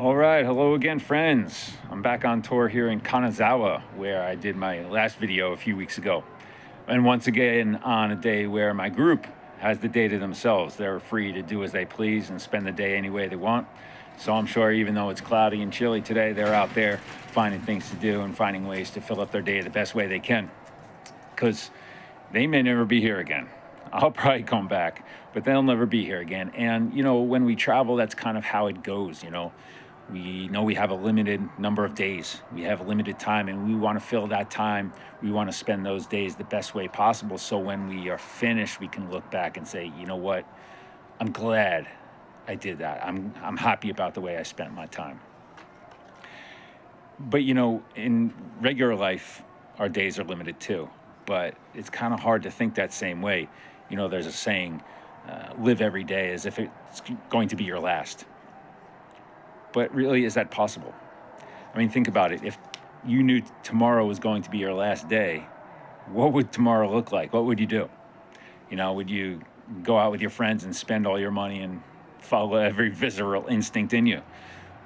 All right, hello again, friends. I'm back on tour here in Kanazawa, where I did my last video a few weeks ago. And once again, on a day where my group has the day to themselves. They're free to do as they please and spend the day any way they want. So I'm sure even though it's cloudy and chilly today, they're out there finding things to do and finding ways to fill up their day the best way they can. Because they may never be here again. I'll probably come back, but they'll never be here again. And, when we travel, that's kind of how it goes, We know we have a limited number of days. We have a limited time, and we want to fill that time. We want to spend those days the best way possible. So when we are finished, we can look back and say, you know what? I'm glad I did that. I'm happy about the way I spent my time. But, in regular life, our days are limited too. But it's kind of hard to think that same way. There's a saying, live every day as if it's going to be your last. But really, is that possible? I mean, think about it. If you knew tomorrow was going to be your last day, what would tomorrow look like? What would you do? Would you go out with your friends and spend all your money and follow every visceral instinct in you?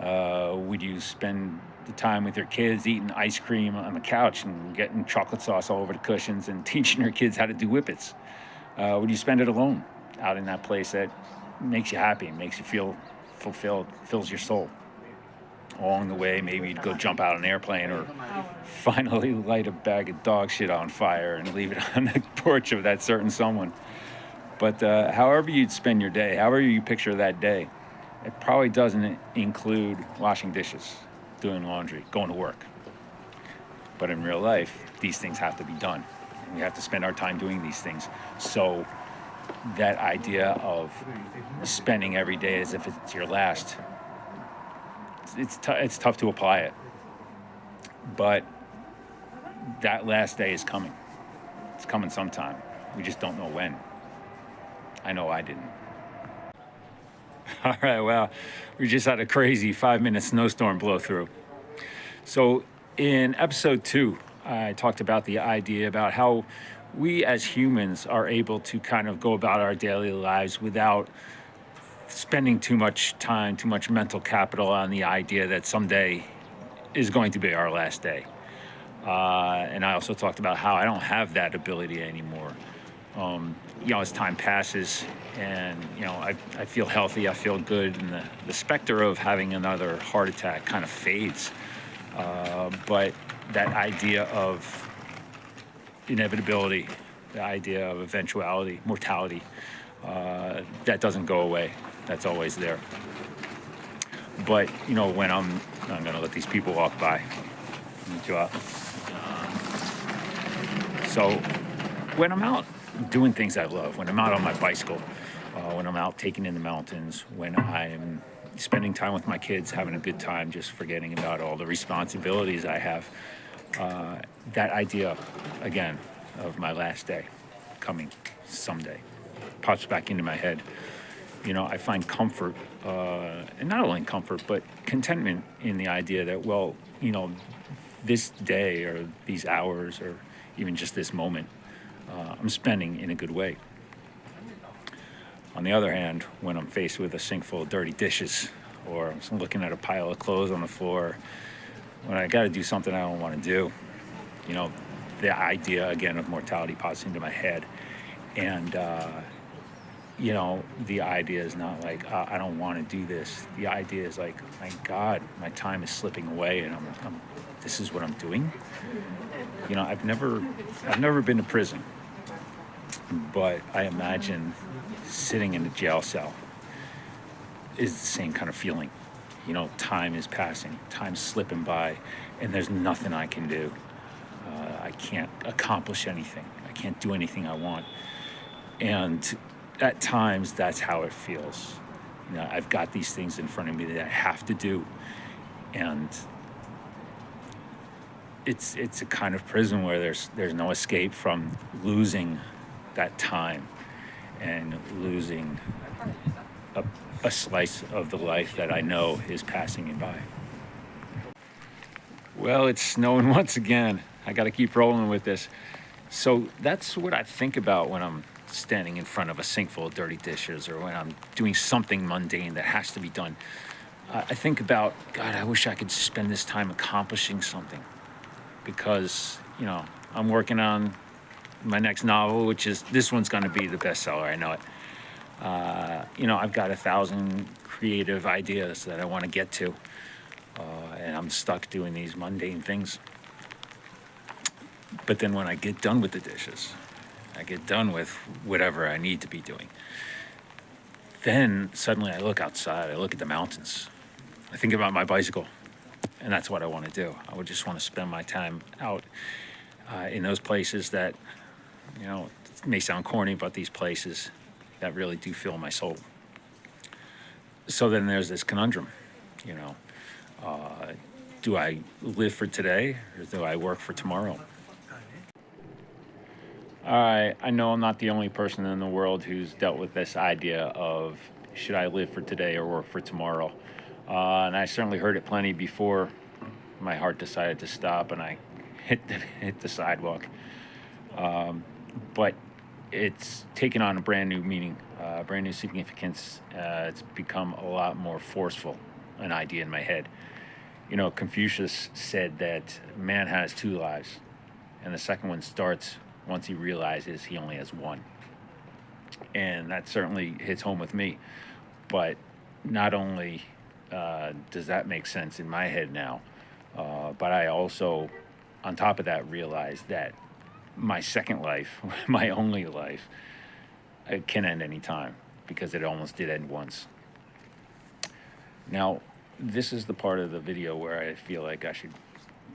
Would you spend the time with your kids eating ice cream on the couch and getting chocolate sauce all over the cushions and teaching your kids how to do whippets? Would you spend it alone out in that place that makes you happy, makes you feel fulfilled, fills your soul? Along the way, maybe you'd go jump out an airplane or finally light a bag of dog shit on fire and leave it on the porch of that certain someone. But however you'd spend your day, however you picture that day, it probably doesn't include washing dishes, doing laundry, going to work. But in real life, these things have to be done. We have to spend our time doing these things. So that idea of spending every day as if it's your last, it's tough to apply it. But that last day is coming. It's coming sometime. We just don't know when. I know I didn't. All right, well, we just had a crazy 5-minute snowstorm blow through. So in episode 2, I talked about the idea about how we as humans are able to kind of go about our daily lives without spending too much time, too much mental capital on the idea that someday is going to be our last day. And I also talked about how I don't have that ability anymore. As time passes and, I feel healthy, I feel good, and the specter of having another heart attack kind of fades. But that idea of inevitability, the idea of eventuality, mortality, that doesn't go away. That's always there. But, when I'm going to let these people walk by. So when I'm out doing things I love, when I'm out on my bicycle, when I'm out taking in the mountains, when I'm spending time with my kids, having a good time, just forgetting about all the responsibilities I have, that idea, again, of my last day coming someday pops back into my head. I find comfort, and not only comfort, but contentment in the idea that, this day or these hours or even just this moment, I'm spending in a good way. On the other hand, when I'm faced with a sink full of dirty dishes or I'm looking at a pile of clothes on the floor, when I got to do something I don't want to do, the idea again of mortality pops into my head. And, the idea is not like, I don't want to do this. The idea is like, my God, my time is slipping away and this is what I'm doing. I've never been to prison, but I imagine sitting in a jail cell is the same kind of feeling. Time is passing, time's slipping by, and there's nothing I can do. I can't accomplish anything. I can't do anything I want. And at times, that's how it feels. I've got these things in front of me that I have to do. And it's a kind of prison where there's no escape from losing that time and losing a slice of the life that I know is passing me by. Well, it's snowing once again. I got to keep rolling with this. So that's what I think about when I'm standing in front of a sink full of dirty dishes or when I'm doing something mundane that has to be done. I think about, God, I wish I could spend this time accomplishing something because, I'm working on my next novel, which is this one's going to be the bestseller. I know it. I've got 1,000 creative ideas that I want to get to, and I'm stuck doing these mundane things. But then when I get done with the dishes, I get done with whatever I need to be doing, then suddenly I look outside, I look at the mountains, I think about my bicycle, and that's what I want to do. I would just want to spend my time out in those places that, it may sound corny, but these places that really do fill my soul. So then there's this conundrum, you know, do I live for today or do I work for tomorrow? All right, I know I'm not the only person in the world who's dealt with this idea of should I live for today or work for tomorrow? And I certainly heard it plenty before my heart decided to stop and I hit the sidewalk. But it's taken on a brand new meaning, brand new significance. It's become a lot more forceful, an idea in my head. Confucius said that man has two lives, and the second one starts once he realizes he only has one. And that certainly hits home with me. But not only does that make sense in my head now, but I also, on top of that, realize that my second life, my only life, it can end any time because it almost did end once. Now, this is the part of the video where I feel like I should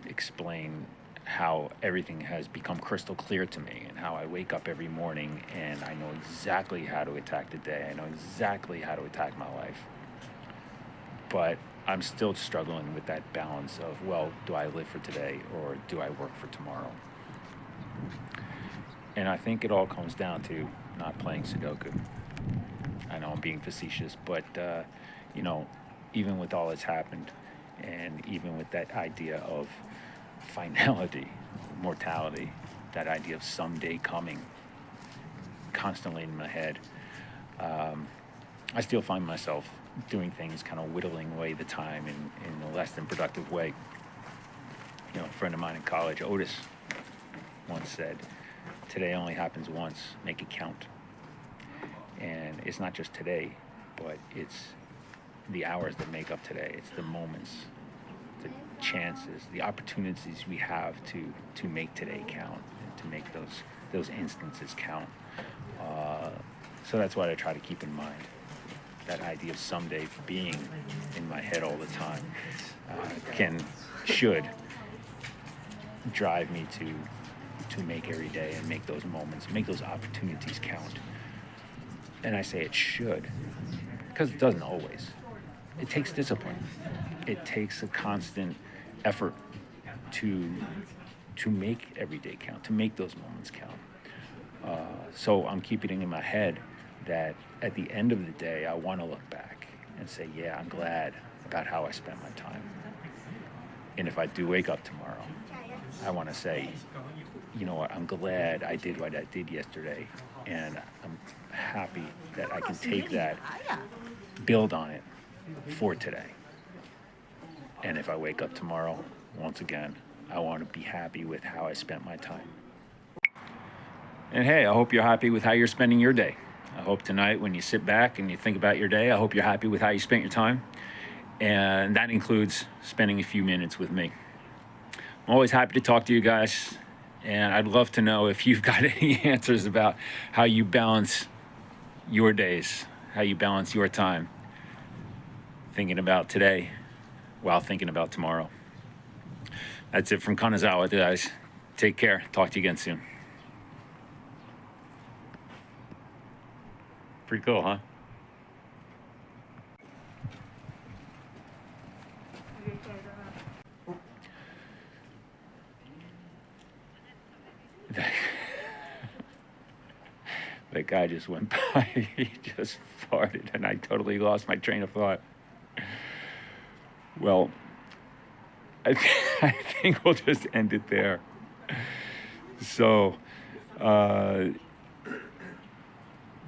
explain how everything has become crystal clear to me and how I wake up every morning and I know exactly how to attack the day. I know exactly how to attack my life. But I'm still struggling with that balance of, well, do I live for today or do I work for tomorrow? And I think it all comes down to not playing Sudoku. I know I'm being facetious, but, even with all that's happened and even with that idea of finality, mortality, that idea of someday coming constantly in my head, I still find myself doing things, kind of whittling away the time in a less than productive way. A friend of mine in college, Otis, once said, today only happens once, make it count. And it's not just today, but it's the hours that make up today. It's the moments, the chances, the opportunities we have to make today count, and to make those instances count. So that's what I try to keep in mind. That idea of someday being in my head all the time should drive me to make every day and make those moments, make those opportunities count. And I say it should, because it doesn't always. It takes discipline. It takes a constant effort to make every day count, to make those moments count. So I'm keeping it in my head that at the end of the day, I want to look back and say, yeah, I'm glad about how I spent my time. And if I do wake up tomorrow, I want to say, you know what, I'm glad I did what I did yesterday. And I'm happy that I can take that, build on it for today. And if I wake up tomorrow, once again, I want to be happy with how I spent my time. And hey, I hope you're happy with how you're spending your day. I hope tonight when you sit back and you think about your day, I hope you're happy with how you spent your time. And that includes spending a few minutes with me. I'm always happy to talk to you guys. And I'd love to know if you've got any answers about how you balance your days, how you balance your time, thinking about today while thinking about tomorrow. That's it from Kanazawa, guys. Take care. Talk to you again soon. Pretty cool, huh? That guy just went by. He just farted, and I totally lost my train of thought. Well, I think we'll just end it there. So,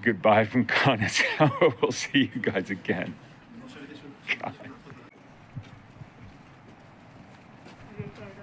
goodbye from Kanazawa. We'll see you guys again. God. created